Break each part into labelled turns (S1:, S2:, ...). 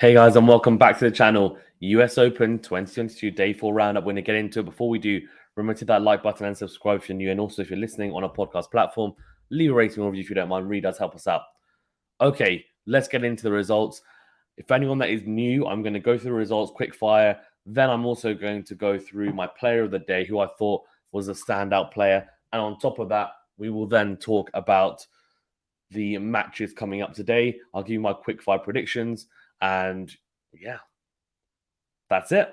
S1: Hey guys, and welcome back to the channel. US Open 2022 Day 4 Roundup. We're going to get into it. Before we do, remember to hit that like button and subscribe if you're new. And also, if you're listening on a podcast platform, leave a rating or review if you don't mind. Really does help us out. Okay, let's get into the results. If anyone that is new, I'm going to go through the results quick fire. Then I'm also going to go through my player of the day, who I thought was a standout player. And on top of that, we will then talk about the matches coming up today. I'll give you my quick fire predictions. And yeah, that's it.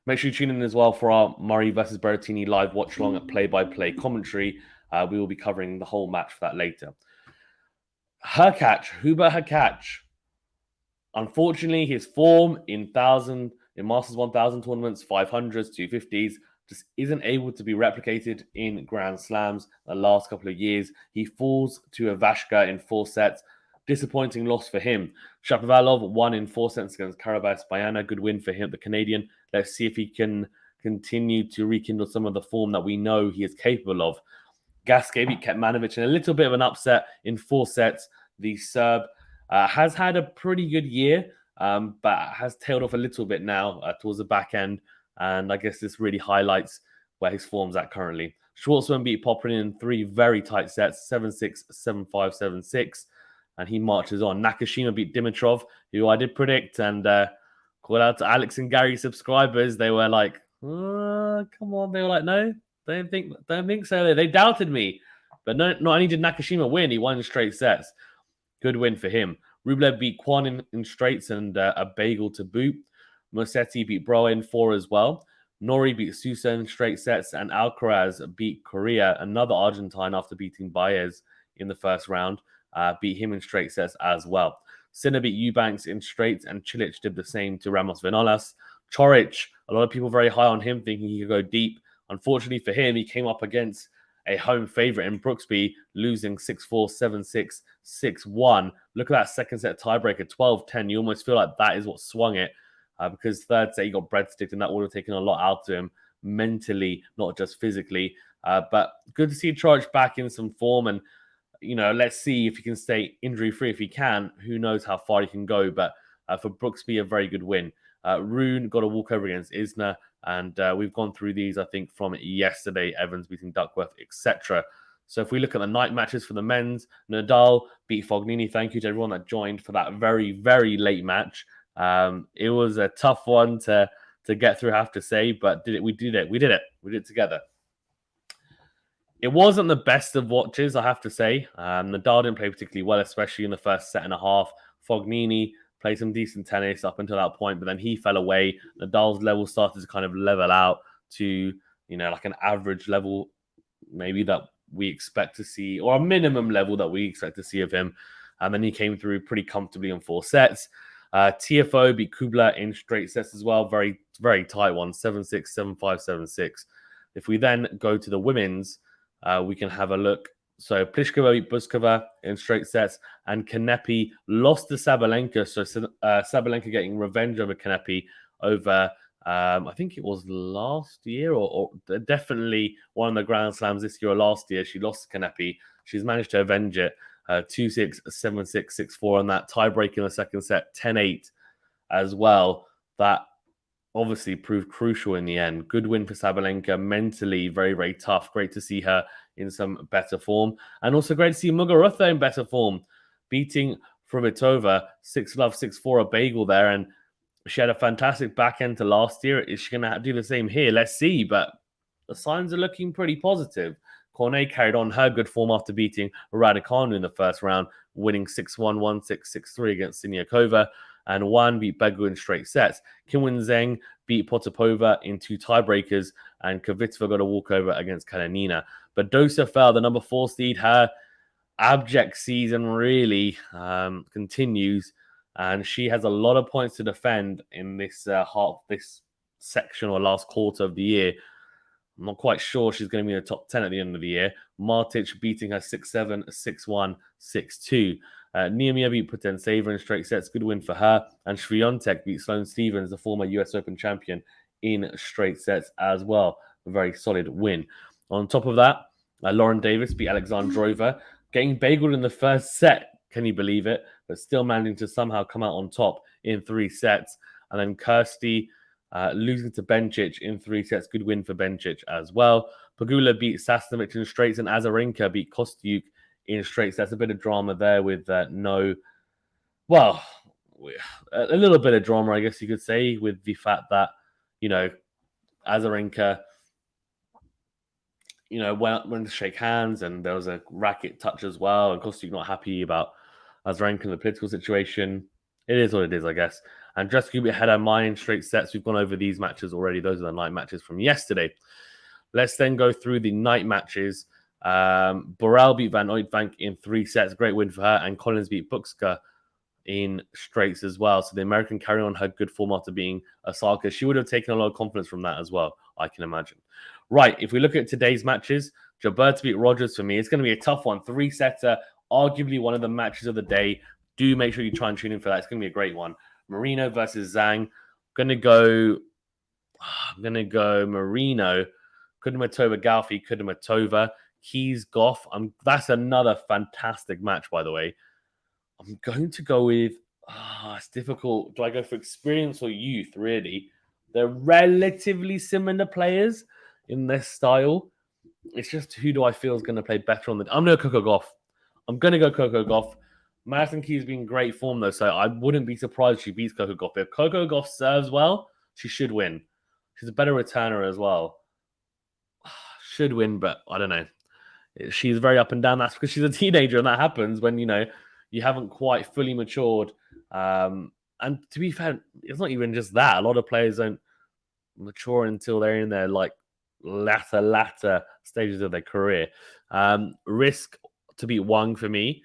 S1: Make sure you tune in as well for our Murray versus Berrettini live watch along at play-by-play commentary. We will be covering the whole match for that later. Hurkacz. Unfortunately, his form in Masters 1000 tournaments, 500s, 250s, just isn't able to be replicated in Grand Slams the last couple of years. He falls to Ivashka in 4 sets. Disappointing loss for him. Shapovalov won in 4 sets against Karabas-Bayana. Good win for him, the Canadian. Let's see if he can continue to rekindle some of the form that we know he is capable of. Gasquet beat Kecmanovic in a little bit of an upset in 4 sets. The Serb has had a pretty good year, but has tailed off a little bit now towards the back end. And I guess this really highlights where his form's at currently. Schwartzman beat Popyrin in 3 very tight sets, 7-6, 7-5, 7-6. And he marches on. Nakashima beat Dimitrov, who I did predict, and call out to Alex and Gary subscribers. They were like, come on. They were like, no, don't think so. They doubted me. But no, not only did Nakashima win, he won in straight sets. Good win for him. Rublev beat Kwon in straights and a bagel to boot. Musetti beat Broa in 4 as well. Nori beat Sousa in straight sets, and Alcaraz beat Correa, another Argentine, after beating Baez in the first round. Beat him in straight sets as well. Sinner beat Eubanks in straights, and Cilic did the same to Ramos Vinolas. Coric, a lot of people very high on him, thinking he could go deep. Unfortunately for him, he came up against a home favorite in Brooksby, losing 6-4, 7-6, 6-1. Look at that second set tiebreaker, 12-10. You almost feel like that is what swung it, because third set he got breadsticked, and that would have taken a lot out of him mentally, not just physically. But good to see Coric back in some form, and let's see if he can stay injury-free. If he can, who knows how far he can go. But for Brooksby, a very good win. Rune got a walkover against Isner, and we've gone through these, I think, from yesterday. Evans beating Duckworth, etc. So if we look at the night matches for the men's, Nadal beat Fognini. Thank you to everyone that joined for that very, very late match. It was a tough one to get through, I have to say, but we did it together. It wasn't the best of watches, I have to say. Nadal didn't play particularly well, especially in the first set and a half. Fognini played some decent tennis up until that point, but then he fell away. Nadal's level started to kind of level out to, like an average level, maybe, that we expect to see, or a minimum level that we expect to see of him. And then he came through pretty comfortably in 4 sets. TFO beat Kubler in straight sets as well. Very, very tight one, 7-6, 7-5, 7-6. If we then go to the women's, we can have a look. So Pliskova beat Buskova in straight sets, and Kanepi lost to Sabalenka. So Sabalenka getting revenge over Kanepi over, I think it was last year, or definitely one of the Grand Slams this year or last year. She lost to Kanepi. She's managed to avenge it. 2-6, 7-6, 6-4 on that. Tiebreak in the second set, 10-8 as well. That obviously proved crucial in the end. Good win for Sabalenka. Mentally very, very tough. Great to see her in some better form. And also great to see Muguruza in better form, beating Fruhvirtova 6-love, 6-4, a bagel there. And she had a fantastic back end to last year. Is she going to do the same here? Let's see. But the signs are looking pretty positive. Cornet carried on her good form after beating Raducanu in the first round, winning 6-1, 1-6, 6-3 against Siniakova. And Wan beat Begu in straight sets. Qinwen Zheng beat Potapova in 2 tiebreakers, and Kvitova got a walkover against Kalinina. But Dosa fell, the number 4 seed. Her abject season really continues, and she has a lot of points to defend in this this section or last quarter of the year. I'm not quite sure she's going to be in the top 10 at the end of the year. Martic beating her 6-7, 6-1, 6-2. Niemia beat Putintseva in straight sets. Good win for her. And Swiatek beat Sloane Stephens, the former US Open champion, in straight sets as well. A very solid win. On top of that, Lauren Davis beat Alexandrova, getting bageled in the first set. Can you believe it? but still managing to somehow come out on top in 3 sets. And then Kirsty losing to Bencic in 3 sets. Good win for Bencic as well. Pegula beat Sasnovich in straights, and Azarenka beat Kostyuk in straights. That's a bit of drama there with a little bit of drama, I guess you could say, with the fact that, Azarenka, went to shake hands and there was a racket touch as well. And Kostyuk not happy about Azarenka in the political situation. It is what it is, I guess. And Andreescu beat Head Mine in straight sets. We've gone over these matches already. Those are the night matches from yesterday. Let's then go through the night matches. Borrell beat Van Uytvanck in 3 sets. Great win for her. And Collins beat Buxka in straights as well. So the American carry on her good form after being Osaka. She would have taken a lot of confidence from that as well, I can imagine. Right, if we look at today's matches, Gilberto beat Rogers for me. It's going to be a tough one. 3-setter, arguably one of the matches of the day. Do make sure you try and tune in for that. It's going to be a great one. Marino versus Zhang. I'm going to go Marino. Kudermetova, Gaufi, Kudermetova. Keys, Goff. That's another fantastic match, by the way. I'm going to go with, it's difficult. Do I go for experience or youth, really? They're relatively similar players in their style. It's just who do I feel is going to play better on the... I'm going to go Coco Gauff. I'm going to go Coco Gauff. Madison Keys being in great form, though, so I wouldn't be surprised if she beats Coco Gauff. If Coco Gauff serves well, she should win. She's a better returner as well. Should win, but I don't know. She's very up and down. That's because she's a teenager, and that happens when, you haven't quite fully matured. And to be fair, it's not even just that. A lot of players don't mature until they're in their latter stages of their career. Risk to beat Wang for me,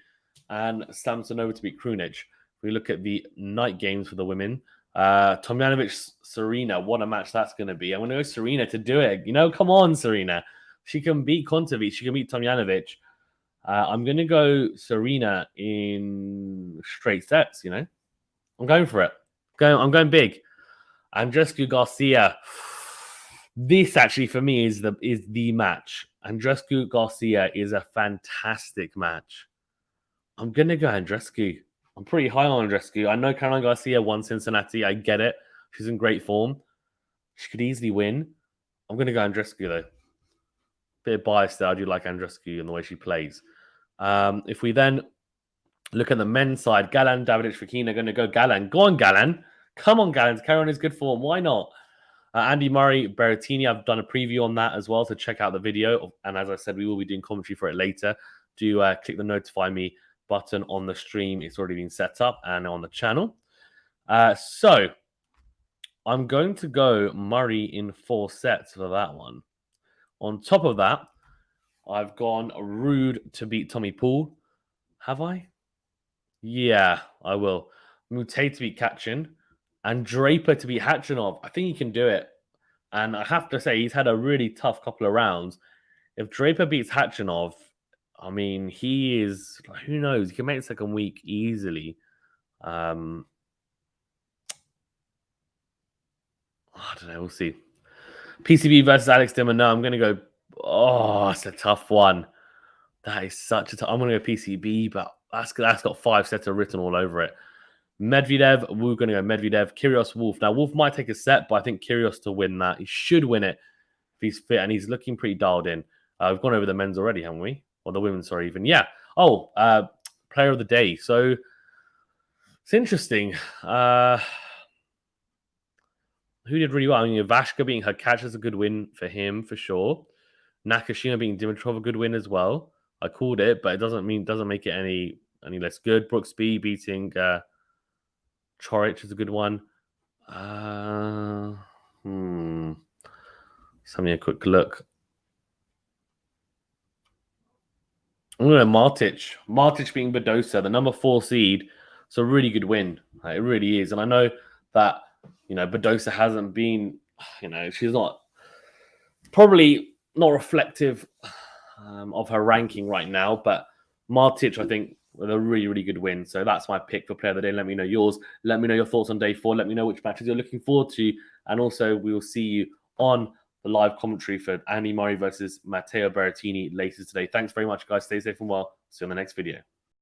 S1: and Samsonova to beat Krunic. If we look at the night games for the women, Tomljanovic, Serena, what a match that's going to be. I'm going to go Serena to do it. Come on, Serena. She can beat Kontovic. She can beat Tomljanovic. I'm going to go Serena in straight sets, I'm going for it. I'm going big. Andreescu Garcia. This actually for me is the match. Andreescu Garcia is a fantastic match. I'm going to go Andreescu. I'm pretty high on Andreescu. I know Caroline Garcia won Cincinnati. I get it. She's in great form. She could easily win. I'm going to go Andreescu, though. Bit of bias there. I do like Andreescu and the way she plays. If we then look at the men's side, Galan, Davidovich, Fokina, going to go Galan. Go on, Galan. Come on, Galan. Carry on his good form. Why not? Andy Murray, Berrettini. I've done a preview on that as well, so check out the video. And as I said, we will be doing commentary for it later. Do click the notify me button on the stream. It's already been set up and on the channel. So I'm going to go Murray in 4 sets for that one. On top of that, I've gone Rude to beat Tommy Paul. Have I? Yeah, I will. Mute to beat Kachin and Draper to beat Khachanov. I think he can do it. And I have to say, he's had a really tough couple of rounds. If Draper beats Khachanov, I mean, he is, who knows? He can make the second week easily. I don't know. We'll see. PCB versus Alex Dimmer. No, I'm going to go. Oh, it's a tough one. That is such a tough. I'm going to go PCB, but that's got 5 sets written all over it. Medvedev, we're going to go Medvedev. Kyrgios, Wolf. Now, Wolf might take a set, but I think Kyrgios to win that. He should win it if he's fit, and he's looking pretty dialed in. We've gone over the men's already, haven't we? Or the women's, sorry, even. Yeah. Oh, player of the day. So, it's interesting. Who did really well? I mean, Vashka beating Hurkacz is a good win for him, for sure. Nakashima beating Dimitrov, a good win as well. I called it, but it doesn't make it any less good. Brooksby beating Chorich is a good one. Just having a quick look. I'm going to Martic. Martic beating Badosa, the number 4 seed. It's a really good win. It really is. And I know that, Badosa hasn't been, she's not probably not reflective of her ranking right now, but Martic, I think, with a really, really good win. So that's my pick for player of the day. Let me know yours. Let me know your thoughts on day 4. Let me know which matches you're looking forward to. And also, we will see you on the live commentary for Andy Murray versus Matteo Berrettini later today. Thanks very much, guys. Stay safe and well. See you on the next video.